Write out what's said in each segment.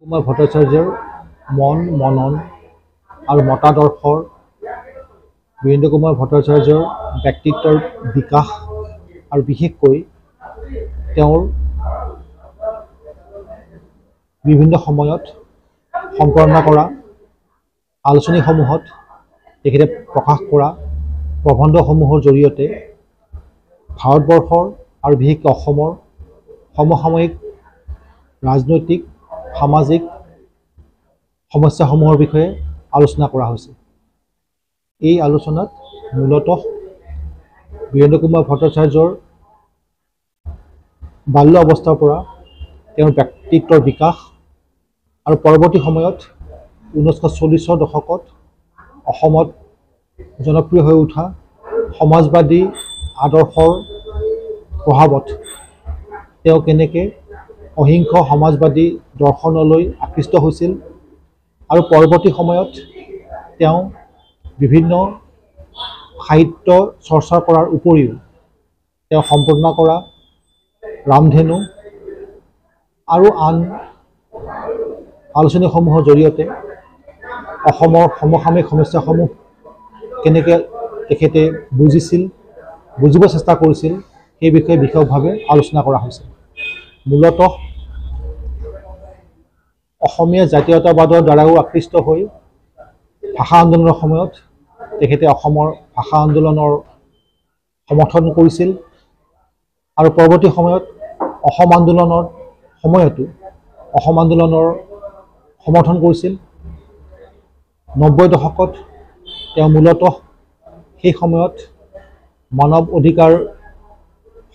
কুমাৰ ভট্টাচাৰ্যৰ মন মনন আৰু মতাদৰ্শৰ বীৰেন্দ্ৰ কুমাৰ ভট্টাচাৰ্যৰ ব্যক্তিত্বৰ বিকাশ আৰু বিশেষকৈ তেওঁৰ বিভিন্ন সময়ত সম্পাদনা কৰা আলোচনীসমূহত তেখেতে প্ৰকাশ কৰা প্ৰবন্ধসমূহৰ জৰিয়তে ভাৰতবৰ্ষৰ আৰু বিশেষকৈ অসমৰ সমসাময়িক ৰাজনৈতিক সামাজিক সমস্যাসমূহৰ বিষয়ে আলোচনা কৰা হৈছে। এই আলোচনাত মূলতঃ বীৰেন্দ্ৰ কুমাৰ ভট্টাচাৰ্যৰ বাল্য অৱস্থাৰ পৰা তেওঁৰ ব্যক্তিত্বৰ বিকাশ আৰু পৰৱৰ্তী সময়ত 1940ৰ দশকত অসমত জনপ্ৰিয় হৈ উঠা সমাজবাদী আদৰ্শৰ প্ৰভাৱত তেওঁ কেনেকৈ অহিংস সমাজবাদী দৰ্শনলৈ আকৃষ্ট হৈছিল আৰু পৰৱৰ্তী সময়ত তেওঁ বিভিন্ন সাহিত্য চৰ্চা কৰাৰ উপৰিও তেওঁ সম্পাদনা কৰা ৰামধেনু আৰু আন আলোচনীসমূহৰ জৰিয়তে অসমৰ সমসাময়িক সমস্যাসমূহ কেনেকৈ তেখেতে বুজিব চেষ্টা কৰিছিল সেই বিষয়ে বিশদভাৱে আলোচনা কৰা হৈছে। মূলতঃ অসমীয়া জাতীয়তাবাদৰ দ্বাৰাও আকৃষ্ট হৈ ভাষা আন্দোলনৰ সময়ত তেখেতে অসমৰ ভাষা আন্দোলনৰ সমৰ্থন কৰিছিল আৰু পৰৱৰ্তী সময়ত অসম আন্দোলনৰ সময়তো অসম আন্দোলনৰ সমৰ্থন কৰিছিল। 90ৰ দশকত তেওঁ মূলতঃ সেই সময়ত মানৱ অধিকাৰ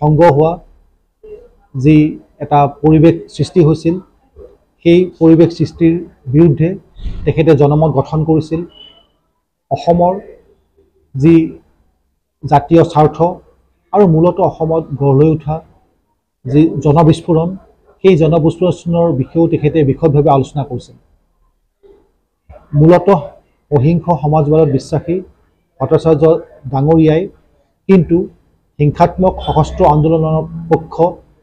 ভংগ হোৱা যি এটা পৰিৱেশ সৃষ্টি হৈছিল সেই পৰিৱেশ সৃষ্টিৰ বিৰুদ্ধে তেখেতে জনমত গঠন কৰিছিল। অসমৰ যি জাতীয় স্বাৰ্থ আৰু মূলতঃ অসমত গঢ় লৈ উঠা যি জনবিস্ফোৰণ সেই জনবিস্ফোৰণৰ বিষয়েও তেখেতে বিশদভাৱে আলোচনা কৰিছিল। মূলতঃ অহিংস সমাজবাদত বিশ্বাসী ভট্টাচাৰ্য ডাঙৰীয়াই কিন্তু হিংসাত্মক সশস্ত্ৰ আন্দোলনৰ পক্ষ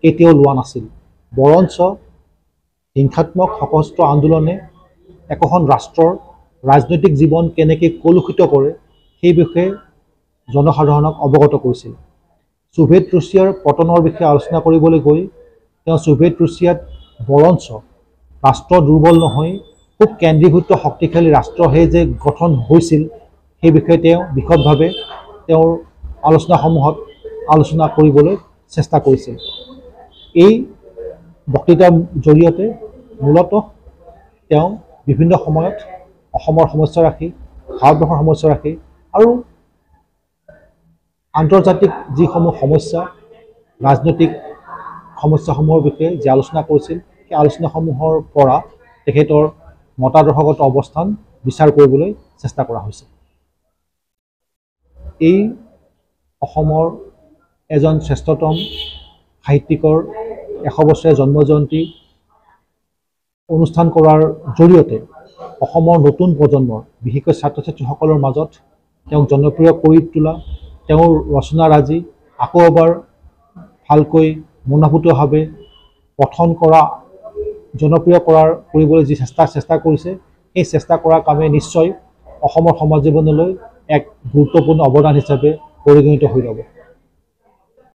কেতিয়াও লোৱা নাছিল, বৰঞ্চ হিংসাত্মক সশস্ত্ৰ আন্দোলনে একোখন ৰাষ্ট্ৰৰ ৰাজনৈতিক জীৱন কেনেকৈ কলুষিত কৰে সেই বিষয়ে জনসাধাৰণক অৱগত কৰিছিল। ছোভিয়েট ৰাছিয়াৰ পতনৰ বিষয়ে আলোচনা কৰিবলৈ গৈ তেওঁ ছোভিয়েট ৰাছিয়াত বৰঞ্চ ৰাষ্ট্ৰ দুৰ্বল নহয় খুব কেন্দ্ৰীভূত শক্তিশালী ৰাষ্ট্ৰহে যে গঠন হৈছিল সেই বিষয়ে তেওঁ বিশদভাৱে তেওঁৰ আলোচনাসমূহত আলোচনা কৰিবলৈ চেষ্টা কৰিছিল। এই বক্তৃতাৰ জৰিয়তে মূলতঃ তেওঁ বিভিন্ন সময়ত অসমৰ সমস্যা ৰাখি ভাৰতবৰ্ষৰ সমস্যা ৰাখি আৰু আন্তৰ্জাতিক যিসমূহ সমস্যা ৰাজনৈতিক সমস্যাসমূহৰ বিষয়ে যি আলোচনা কৰিছিল সেই আলোচনাসমূহৰ পৰা তেখেতৰ মতাদৰ্শগত অৱস্থান বিচাৰ কৰিবলৈ চেষ্টা কৰা হৈছে। এই অসমৰ এজন শ্ৰেষ্ঠতম সাহিত্যিকৰ 100 বছৰীয়া জন্ম জয়ন্তী অনুষ্ঠান কৰাৰ জৰিয়তে অসমৰ নতুন প্ৰজন্মৰ বিশেষকৈ ছাত্ৰ ছাত্ৰীসকলৰ মাজত তেওঁক জনপ্ৰিয় কৰি তোলা, তেওঁৰ ৰচনাৰাজি আকৌ এবাৰ ভালকৈ মনোভূতভাৱে পঠন কৰা জনপ্ৰিয় কৰিবলৈ যি চেষ্টা কৰিছে সেই চেষ্টা কৰাৰ কামে নিশ্চয় অসমৰ সমাজ জীৱনলৈ এক গুৰুত্বপূৰ্ণ অৱদান হিচাপে পৰিগণিত হৈ ৰ'ব।